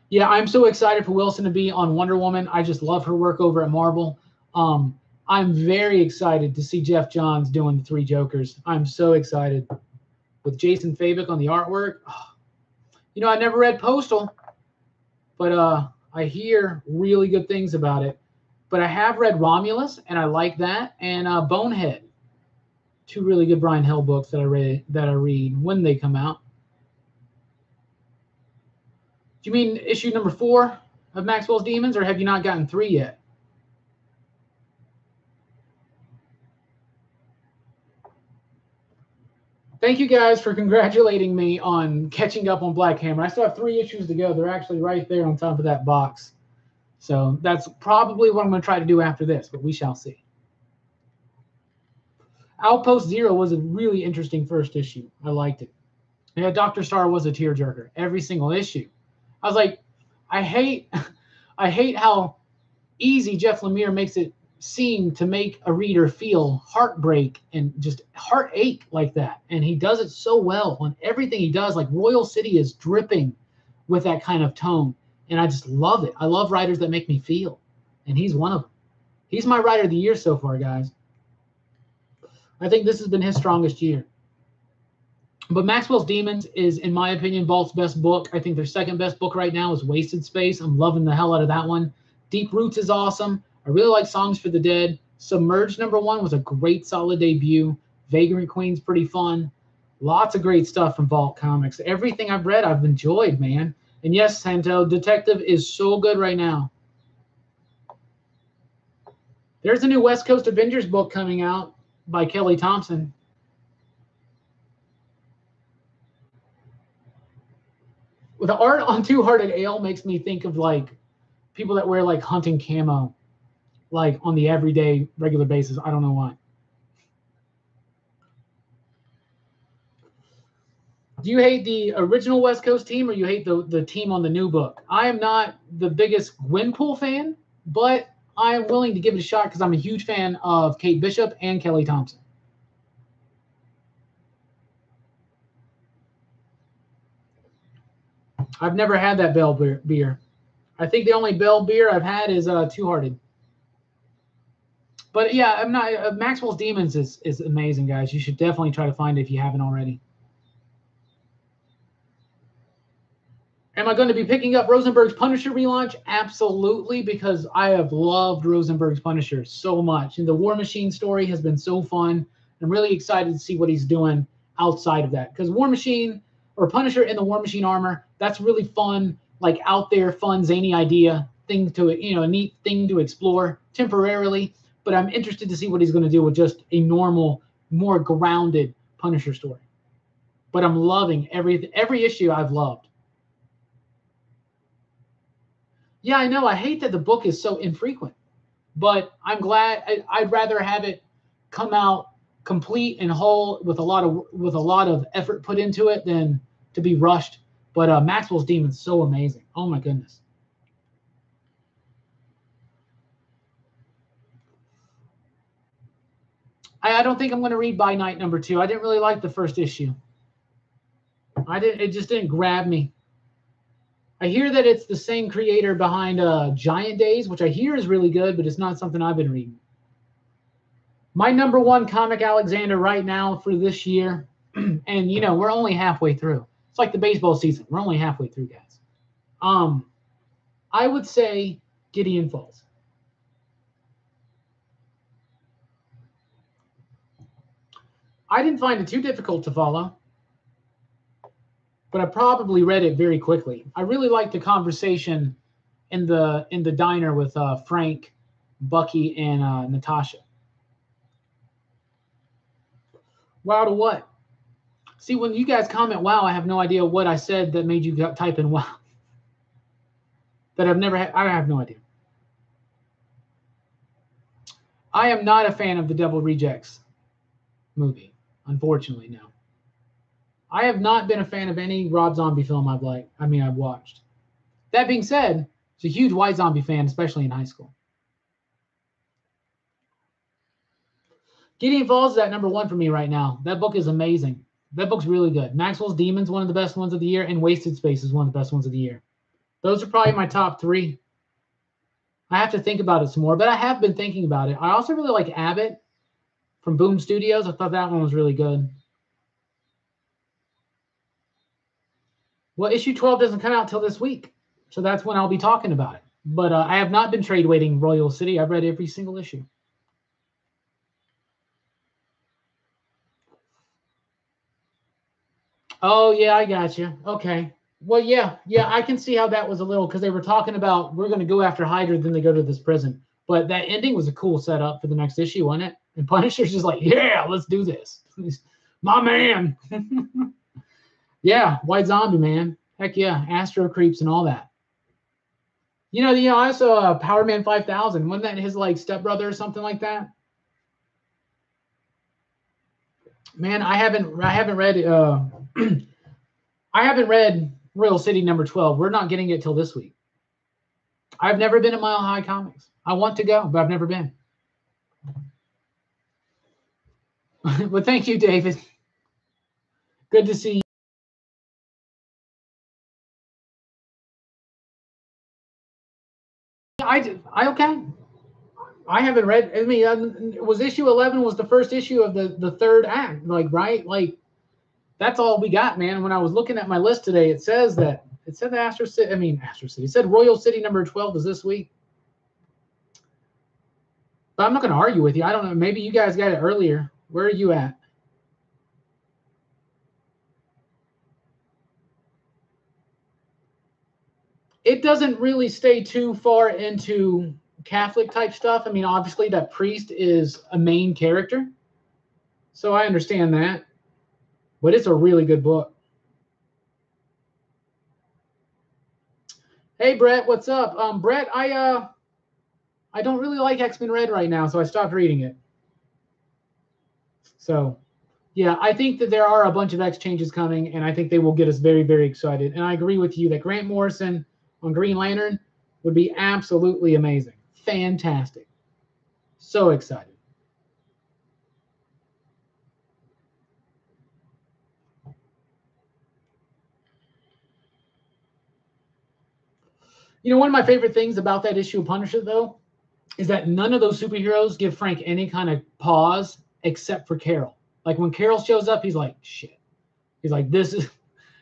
A: Yeah, I'm so excited for Wilson to be on Wonder Woman. I just love her work over at Marvel. I'm very excited to see Jeff Johns doing the 3 Jokers. I'm so excited. With Jason Fabik on the artwork. I never read Postal, but I hear really good things about it. But I have read Romulus, and I like that, and Bonehead. 2 really good Brian Hill books that I read when they come out. Do you mean issue #4 of Maxwell's Demons, or have you not gotten 3 yet? Thank you guys for congratulating me on catching up on Black Hammer. I still have 3 issues to go. They're actually right there on top of that box. So that's probably what I'm going to try to do after this, but we shall see. Outpost Zero was a really interesting first issue. I liked it. Yeah, Dr. Star was a tearjerker. Every single issue. I was like, I hate how easy Jeff Lemire makes it seem to make a reader feel heartbreak and just heartache like that. And he does it so well on everything he does. Like Royal City is dripping with that kind of tone. And I just love it. I love writers that make me feel. And he's one of them. He's my writer of the year so far, guys. I think this has been his strongest year. But Maxwell's Demons is, in my opinion, Vault's best book. I think their second best book right now is Wasted Space. I'm loving the hell out of that one. Deep Roots is awesome. I really like Songs for the Dead. Submerged #1 was a great, solid debut. Vagrant Queen's pretty fun. Lots of great stuff from Vault Comics. Everything I've read, I've enjoyed, man. And yes, Santo, Detective is so good right now. There's a new West Coast Avengers book coming out by Kelly Thompson. The art on Two-Hearted Ale makes me think of like people that wear like hunting camo, like on the everyday, regular basis. I don't know why. Do you hate the original West Coast team or you hate the team on the new book? I am not the biggest Gwenpool fan, but I am willing to give it a shot because I'm a huge fan of Kate Bishop and Kelly Thompson. I've never had that Bell beer. I think the only Bell beer I've had is Two-Hearted. But yeah, I'm not. Maxwell's Demons is amazing, guys. You should definitely try to find it if you haven't already. Am I going to be picking up Rosenberg's Punisher relaunch? Absolutely, because I have loved Rosenberg's Punisher so much. And the War Machine story has been so fun. I'm really excited to see what he's doing outside of that. Because War Machine, or Punisher in the War Machine armor, that's really fun, like out there, fun, zany idea, thing to, a neat thing to explore temporarily. But I'm interested to see what he's going to do with just a normal, more grounded Punisher story. But I'm loving every issue I've loved. Yeah, I know. I hate that the book is so infrequent, but I'm glad. I'd rather have it come out complete and whole with a lot of effort put into it than to be rushed. But Maxwell's Demon's so amazing. Oh my goodness. I don't think I'm going to read By Night #2. I didn't really like the first issue. It just didn't grab me. I hear that it's the same creator behind Giant Days, which I hear is really good, but it's not something I've been reading. My #1 comic, Alexander, right now for this year, and we're only halfway through. It's like the baseball season. We're only halfway through, guys. I would say Gideon Falls. I didn't find it too difficult to follow, but I probably read it very quickly. I really liked the conversation in the diner with Frank, Bucky, and Natasha. Wow to what? See, when you guys comment wow, I have no idea what I said that made you type in wow. That I've never had. I have no idea. I am not a fan of the Devil Rejects movie, unfortunately, no. I have not been a fan of any Rob Zombie film I've watched. That being said, I was a huge White Zombie fan, especially in high school. Gideon Falls is at #1 for me right now. That book is amazing. That book's really good. Maxwell's Demon's one of the best ones of the year, and Wasted Space is one of the best ones of the year. Those are probably my top 3. I have to think about it some more, but I have been thinking about it. I also really like Abbott from Boom Studios. I thought that one was really good. Well, issue 12 doesn't come out till this week, so that's when I'll be talking about it. But I have not been trade waiting Royal City. I've read every single issue. Oh, yeah, I got you. Okay. Well, yeah, I can see how that was a little, because they were talking about we're going to go after Hydra, then they go to this prison. But that ending was a cool setup for the next issue, wasn't it? And Punisher's just like, yeah, let's do this. My man. Yeah, White Zombie, man. Heck yeah, Astro Creeps and all that. I saw Power Man 5000. Wasn't that his stepbrother or something like that? Man, I haven't read I haven't read Royal City #12. We're not getting it till this week. I've never been to Mile High Comics. I want to go, but I've never been. Well, thank you, David. Good to see you. Okay. I haven't read. I mean, was issue 11 was the first issue of the third act, right? That's all we got, man. When I was looking at my list today, it said Astro City. It said Royal City #12 is this week. But I'm not going to argue with you. I don't know. Maybe you guys got it earlier. Where are you at? It doesn't really stay too far into Catholic type stuff. I mean, obviously that priest is a main character, so I understand that. But it's a really good book. Hey, Brett, what's up? Brett, I don't really like X-Men Red right now, so I stopped reading it. So, yeah, I think that there are a bunch of X changes coming, and I think they will get us very, very excited. And I agree with you that Grant Morrison on Green Lantern would be absolutely amazing. Fantastic. So excited. One of my favorite things about that issue of Punisher, though, is that none of those superheroes give Frank any kind of pause except for Carol. Like when Carol shows up, he's like, shit. He's like, this is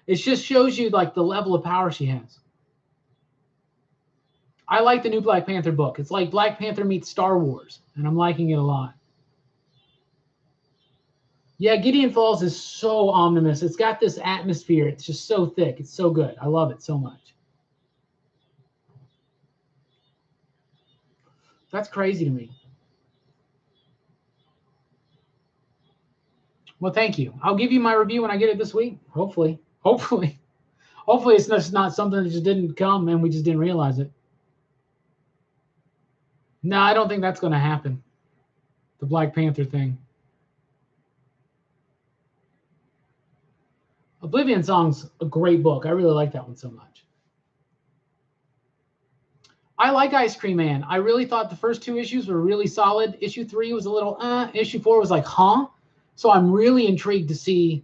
A: It just shows you like the level of power she has. I like the new Black Panther book. It's like Black Panther meets Star Wars, and I'm liking it a lot. Yeah, Gideon Falls is so ominous. It's got this atmosphere. It's just so thick. It's so good. I love it so much. That's crazy to me. Well, thank you. I'll give you my review when I get it this week. Hopefully. Hopefully it's just not something that just didn't come and we just didn't realize it. No, I don't think that's going to happen. The Black Panther thing. Oblivion Song's a great book. I really like that one so much. I like Ice Cream Man. I really thought the first 2 issues were really solid. Issue 3 was a little Issue 4 was like, huh? So I'm really intrigued to see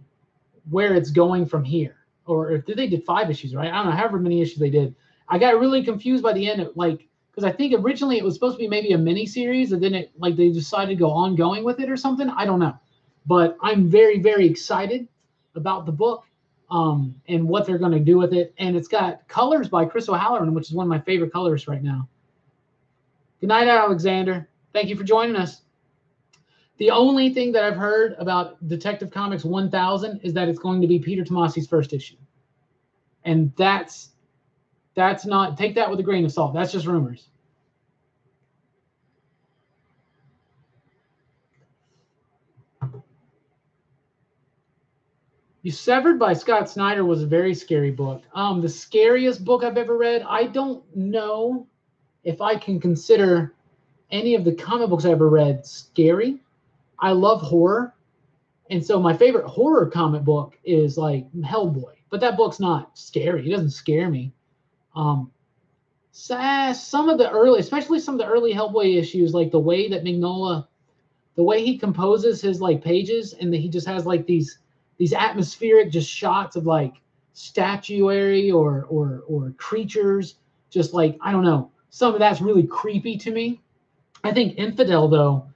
A: where it's going from here. Or if they did 5 issues, right? I don't know, however many issues they did. I got really confused by the end, because I think originally it was supposed to be maybe a mini series, and then they decided to go ongoing with it or something. I don't know, but I'm very, very excited about the book and what they're going to do with it. And it's got colors by Chris O'Halloran, which is one of my favorite colors right now. Good night, Alexander. Thank you for joining us. The only thing that I've heard about Detective Comics 1000 is that it's going to be Peter Tomasi's first issue. And that's not, take that with a grain of salt. That's just rumors. You Severed by Scott Snyder was a very scary book. The scariest book I've ever read. I don't know if I can consider any of the comic books I ever read scary. I love horror. And so my favorite horror comic book is like Hellboy. But that book's not scary. It doesn't scare me. Some of the early, especially some of the early Hellboy issues, like the way that Mignola, the way he composes his like pages, and that he just has like these atmospheric just shots of like statuary or creatures, just like, I don't know, some of that's really creepy to me. I think Infidel, though,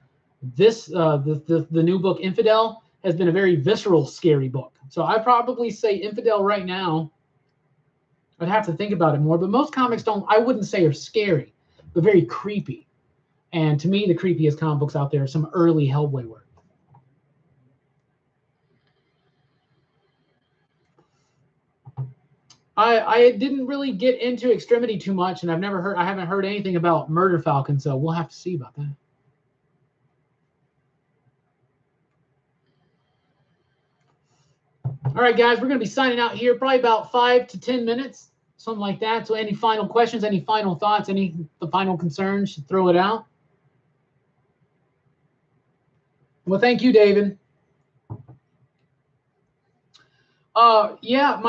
A: this the new book Infidel has been a very visceral, scary book. So I probably say Infidel right now. I'd have to think about it more, but most comics I wouldn't say are scary, but very creepy. And to me, the creepiest comic books out there are some early Hellboy work. I didn't really get into Extremity too much, and I haven't heard anything about Murder Falcon, so we'll have to see about that. All right, guys, we're going to be signing out here probably about 5 to 10 minutes, something like that. So any final questions, any final thoughts, any the final concerns, throw it out. Well, thank you, David. Yeah,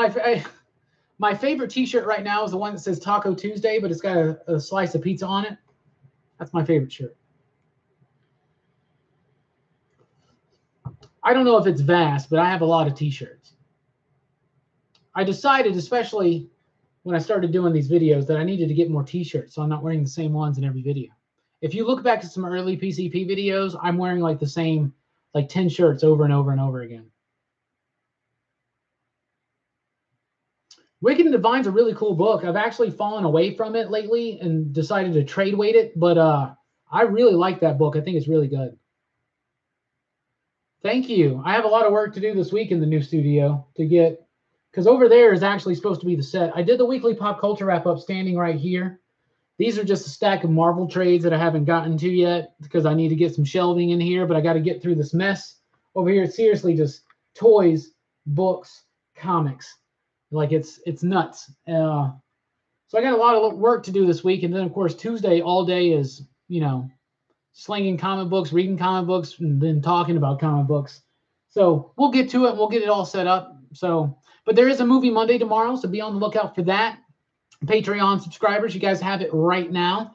A: my favorite T-shirt right now is the one that says Taco Tuesday, but it's got a slice of pizza on it. That's my favorite shirt. I don't know if it's vast, but I have a lot of T-shirts. I decided, especially when I started doing these videos, that I needed to get more T-shirts, so I'm not wearing the same ones in every video. If you look back at some early PCP videos, I'm wearing like the same, like 10 shirts over and over and over again. Wicked and Divine's a really cool book. I've actually fallen away from it lately and decided to trade weight it, but I really like that book. I think it's really good. Thank you. I have a lot of work to do this week in the new studio to get, because over there is actually supposed to be the set. I did the weekly pop culture wrap-up standing right here. These are just a stack of Marvel trades that I haven't gotten to yet because I need to get some shelving in here, but I got to get through this mess. Over here, it's seriously just toys, books, comics. Like it's nuts. So I got a lot of work to do this week. And then, of course, Tuesday all day is, slinging comic books, reading comic books, and then talking about comic books. So we'll get to it. We'll get it all set up. But there is a Movie Monday tomorrow, so be on the lookout for that. Patreon subscribers, you guys have it right now,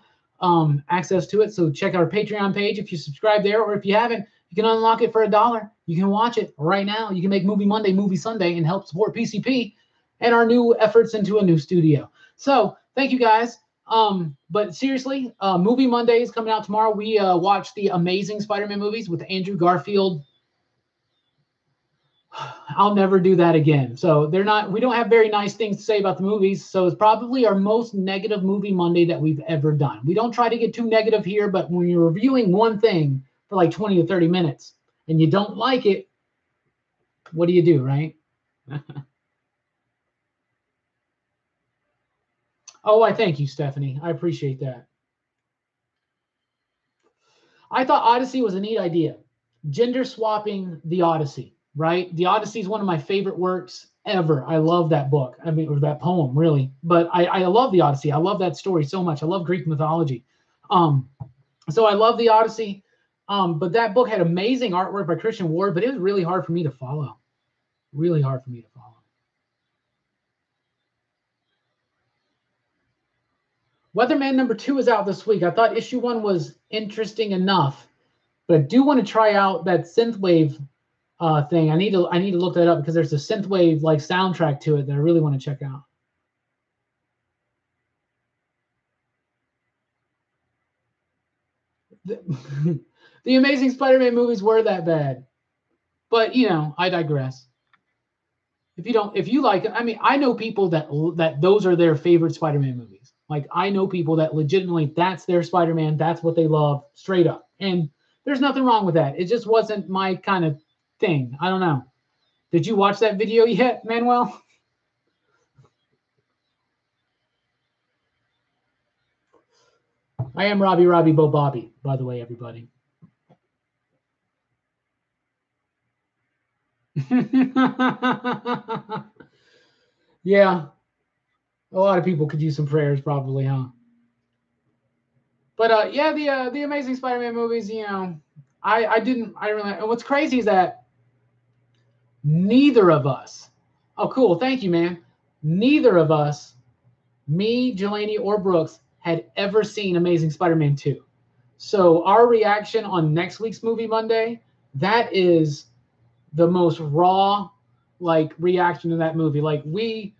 A: access to it. So check our Patreon page if you subscribe there, or if you haven't, you can unlock it for $1. You can watch it right now. You can make Movie Monday, Movie Sunday, and help support PCP and our new efforts into a new studio. So thank you guys. But seriously, Movie Monday is coming out tomorrow. We watch the Amazing Spider-Man movies with Andrew Garfield. I'll never do that again. So we don't have very nice things to say about the movies. So it's probably our most negative movie Monday that we've ever done. We don't try to get too negative here, but when you're reviewing one thing for like 20 to 30 minutes and you don't like it, what do you do, right? Oh, I thank you, Stephanie. I appreciate that. I thought Odyssey was a neat idea. Gender swapping the Odyssey, right? The Odyssey is one of my favorite works ever. I love that book. I mean, or that poem, really. But I love the Odyssey. I love that story so much. I love Greek mythology. So I love the Odyssey. But that book had amazing artwork by Christian Ward, but it was really hard for me to follow. Really hard for me to follow. Weatherman #2 is out this week. I thought issue 1 was interesting enough, but I do want to try out that synthwave thing. I need to look that up because there's a synthwave like soundtrack to it that I really want to check out. The Amazing Spider-Man movies were that bad, but you know, I digress. If you like it, I mean, I know people that those are their favorite Spider-Man movies. Like I know people that legitimately that's their Spider-Man, that's what they love, straight up. And there's nothing wrong with that. It just wasn't my kind of thing. I don't know. Did you watch that video yet, Manuel? I am Robbie Bo Bobby, by the way, everybody. Yeah, a lot of people could use some prayers, probably, huh? But yeah, the Amazing Spider-Man movies, you know, I didn't really. And what's crazy is that neither of us. Oh, cool, thank you, man. Neither of us, me, Jelani, or Brooks, had ever seen Amazing Spider-Man 2. So our reaction on next week's movie Monday, that is the most raw like reaction to that movie. Like we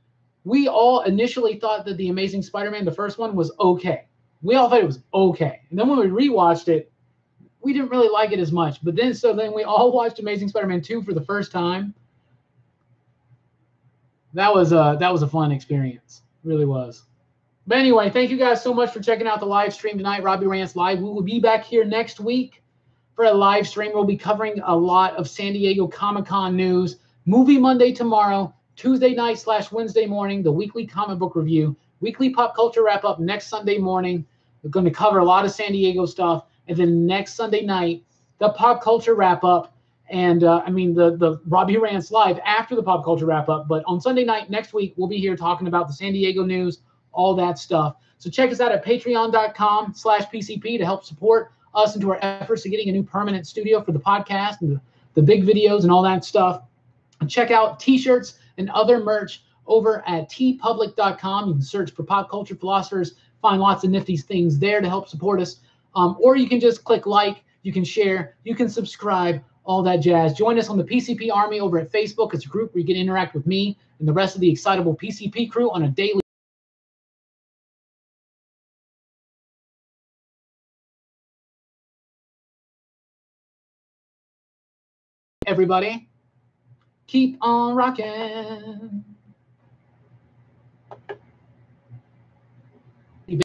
A: all initially thought that the Amazing Spider-Man, the first one, was okay. We all thought it was okay. And then when we rewatched it, we didn't really like it as much. But then we all watched Amazing Spider-Man 2 for the first time. That was a fun experience. It really was. But anyway, thank you guys so much for checking out the live stream tonight, Robbie Rants Live. We will be back here next week for a live stream. We'll be covering a lot of San Diego Comic-Con news. Movie Monday tomorrow, Tuesday night / Wednesday morning, the weekly comic book review, weekly pop culture wrap-up next Sunday morning. We're going to cover a lot of San Diego stuff. And then next Sunday night, the pop culture wrap-up. And the Robbie Rants Live after the pop culture wrap-up. But on Sunday night next week, we'll be here talking about the San Diego news, all that stuff. So check us out at patreon.com/PCP to help support us into our efforts to getting a new permanent studio for the podcast and the big videos and all that stuff. And check out t-shirts and other merch over at tpublic.com. You can search for Pop Culture Philosophers, find lots of nifty things there to help support us. Or you can just click like, you can share, you can subscribe, all that jazz. Join us on the PCP Army over at Facebook. It's a group where you can interact with me and the rest of the excitable PCP crew on a daily everybody. Keep on rocking.